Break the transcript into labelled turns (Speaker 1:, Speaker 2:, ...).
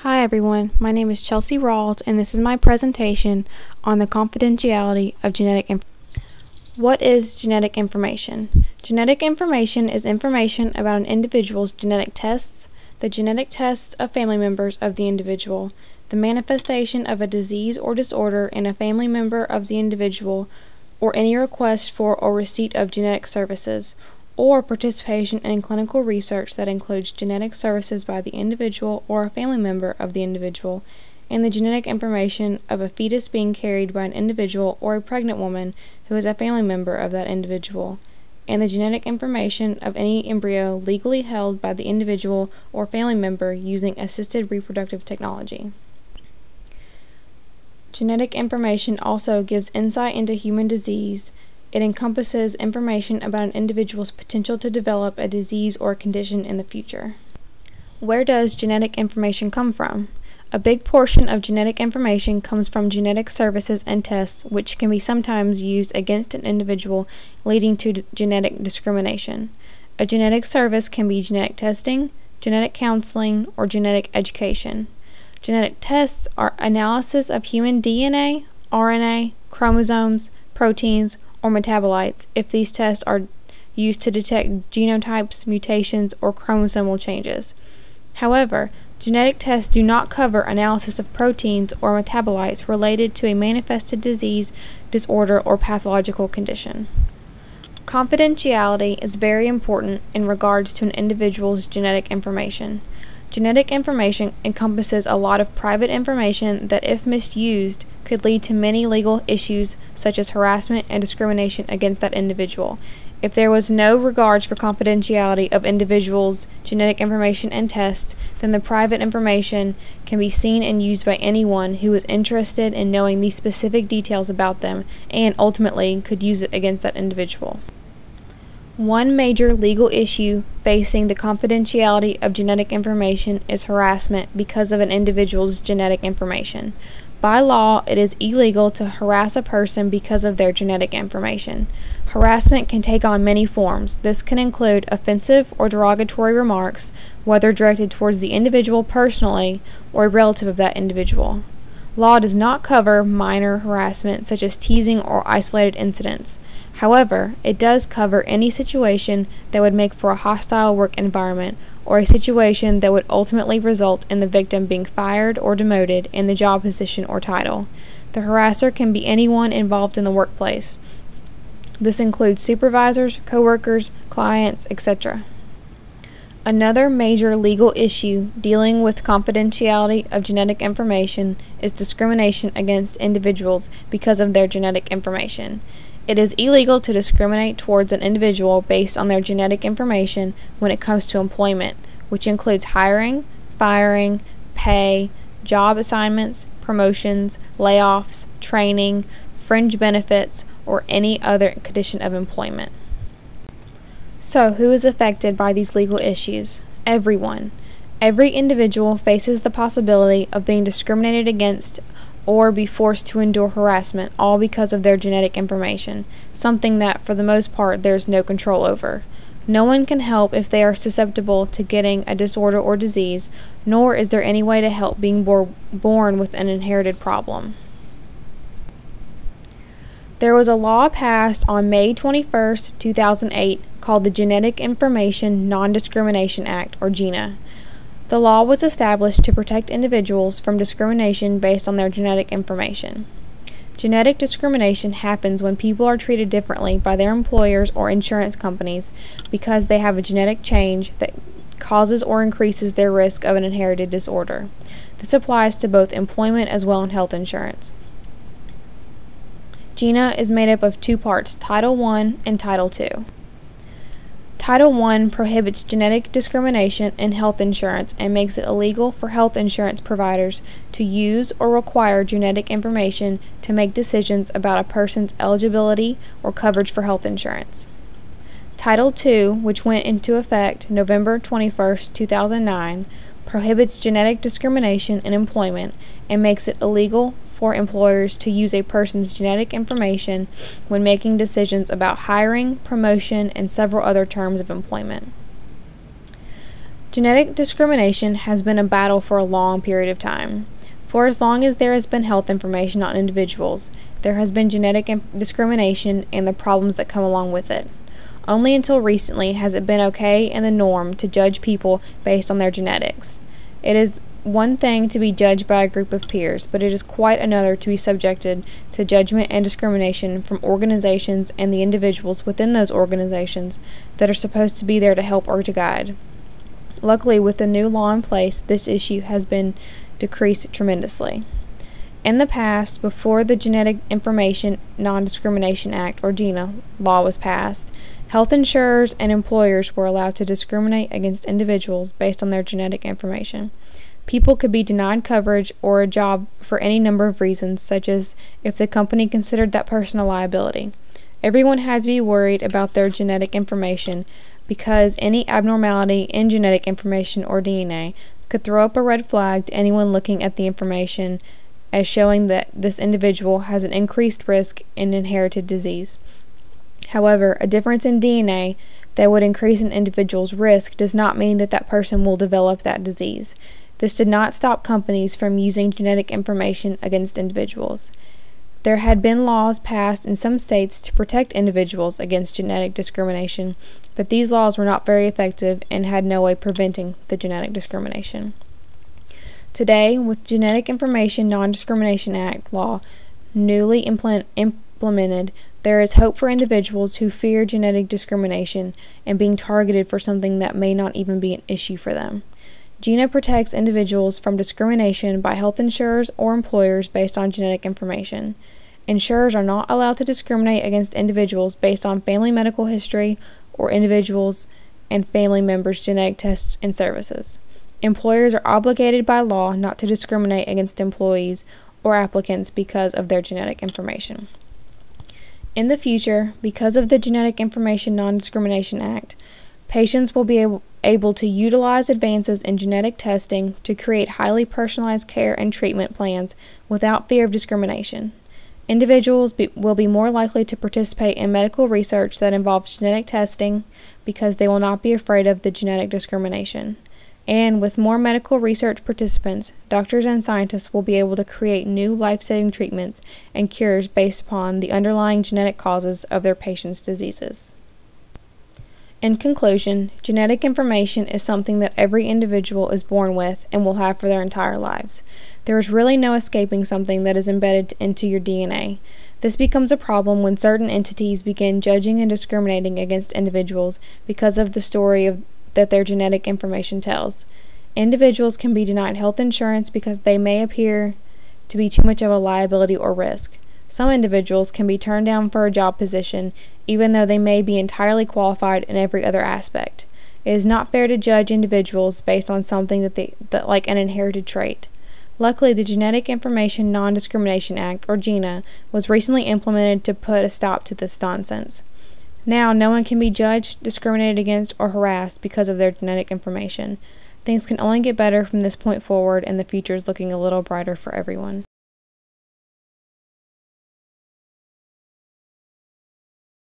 Speaker 1: Hi everyone, my name is Chelsea Rawls and this is my presentation on the confidentiality of genetic information. What is genetic information? Genetic information is information about an individual's genetic tests, the genetic tests of family members of the individual, the manifestation of a disease or disorder in a family member of the individual, or any request for or receipt of genetic services, or participation in clinical research that includes genetic services by the individual or a family member of the individual, and the genetic information of a fetus being carried by an individual or a pregnant woman who is a family member of that individual, and the genetic information of any embryo legally held by the individual or family member using assisted reproductive technology. Genetic information also gives insight into human disease. It encompasses information about an individual's potential to develop a disease or condition in the future. Where does genetic information come from? A big portion of genetic information comes from genetic services and tests, which can be sometimes used against an individual, leading to genetic discrimination. A genetic service can be genetic testing, genetic counseling, or genetic education. Genetic tests are analysis of human DNA, RNA, chromosomes, proteins, or metabolites if these tests are used to detect genotypes, mutations, or chromosomal changes. However, genetic tests do not cover analysis of proteins or metabolites related to a manifested disease, disorder, or pathological condition. Confidentiality is very important in regards to an individual's genetic information. Genetic information encompasses a lot of private information that, if misused, could lead to many legal issues such as harassment and discrimination against that individual. If there was no regards for confidentiality of individuals' genetic information and tests, then the private information can be seen and used by anyone who is interested in knowing these specific details about them and ultimately could use it against that individual. One major legal issue facing the confidentiality of genetic information is harassment because of an individual's genetic information. By law, it is illegal to harass a person because of their genetic information. Harassment can take on many forms. This can include offensive or derogatory remarks, whether directed towards the individual personally or a relative of that individual. Law does not cover minor harassment such as teasing or isolated incidents. However, it does cover any situation that would make for a hostile work environment or a situation that would ultimately result in the victim being fired or demoted in the job position or title. The harasser can be anyone involved in the workplace. This includes supervisors, coworkers, clients, etc. Another major legal issue dealing with confidentiality of genetic information is discrimination against individuals because of their genetic information. It is illegal to discriminate towards an individual based on their genetic information when it comes to employment, which includes hiring, firing, pay, job assignments, promotions, layoffs, training, fringe benefits, or any other condition of employment. So, who is affected by these legal issues? Everyone. Every individual faces the possibility of being discriminated against or be forced to endure harassment, all because of their genetic information, something that, for the most part, there is no control over. No one can help if they are susceptible to getting a disorder or disease, nor is there any way to help being born with an inherited problem. There was a law passed on May 21, 2008, called the Genetic Information Non-Discrimination Act, or GINA. The law was established to protect individuals from discrimination based on their genetic information. Genetic discrimination happens when people are treated differently by their employers or insurance companies because they have a genetic change that causes or increases their risk of an inherited disorder. This applies to both employment as well as health insurance. GINA is made up of two parts, Title I and Title II. Title I prohibits genetic discrimination in health insurance and makes it illegal for health insurance providers to use or require genetic information to make decisions about a person's eligibility or coverage for health insurance. Title II, which went into effect November 21, 2009, prohibits genetic discrimination in employment and makes it illegal for employers to use a person's genetic information when making decisions about hiring, promotion, and several other terms of employment. Genetic discrimination has been a battle for a long period of time. For as long as there has been health information on individuals, there has been genetic discrimination and the problems that come along with it. Only until recently has it been okay and the norm to judge people based on their genetics. It is one thing to be judged by a group of peers, but it is quite another to be subjected to judgment and discrimination from organizations and the individuals within those organizations that are supposed to be there to help or to guide. Luckily, with the new law in place, this issue has been decreased tremendously. In the past, before the Genetic Information Non-Discrimination Act, or GINA, law was passed, health insurers and employers were allowed to discriminate against individuals based on their genetic information. People could be denied coverage or a job for any number of reasons, such as if the company considered that person a liability. Everyone had to be worried about their genetic information because any abnormality in genetic information or DNA could throw up a red flag to anyone looking at the information as showing that this individual has an increased risk in inherited disease. However, a difference in DNA that would increase an individual's risk does not mean that that person will develop that disease. This did not stop companies from using genetic information against individuals. There had been laws passed in some states to protect individuals against genetic discrimination, but these laws were not very effective and had no way preventing the genetic discrimination. Today, with Genetic Information Non-Discrimination Act law newly implemented, there is hope for individuals who fear genetic discrimination and being targeted for something that may not even be an issue for them. GINA protects individuals from discrimination by health insurers or employers based on genetic information. Insurers are not allowed to discriminate against individuals based on family medical history or individuals and family members' genetic tests and services. Employers are obligated by law not to discriminate against employees or applicants because of their genetic information. In the future, because of the Genetic Information Non-Discrimination Act, patients will be able to utilize advances in genetic testing to create highly personalized care and treatment plans without fear of discrimination. Individuals will be more likely to participate in medical research that involves genetic testing because they will not be afraid of the genetic discrimination. And with more medical research participants, doctors and scientists will be able to create new life-saving treatments and cures based upon the underlying genetic causes of their patients' diseases. In conclusion, genetic information is something that every individual is born with and will have for their entire lives. There is really no escaping something that is embedded into your DNA. This becomes a problem when certain entities begin judging and discriminating against individuals because of the story that their genetic information tells. Individuals can be denied health insurance because they may appear to be too much of a liability or risk. Some individuals can be turned down for a job position even though they may be entirely qualified in every other aspect. It is not fair to judge individuals based on something that like an inherited trait. Luckily, the Genetic Information Non-Discrimination Act, or GINA, was recently implemented to put a stop to this nonsense. Now, no one can be judged, discriminated against, or harassed because of their genetic information. Things can only get better from this point forward, and the future is looking a little brighter for everyone.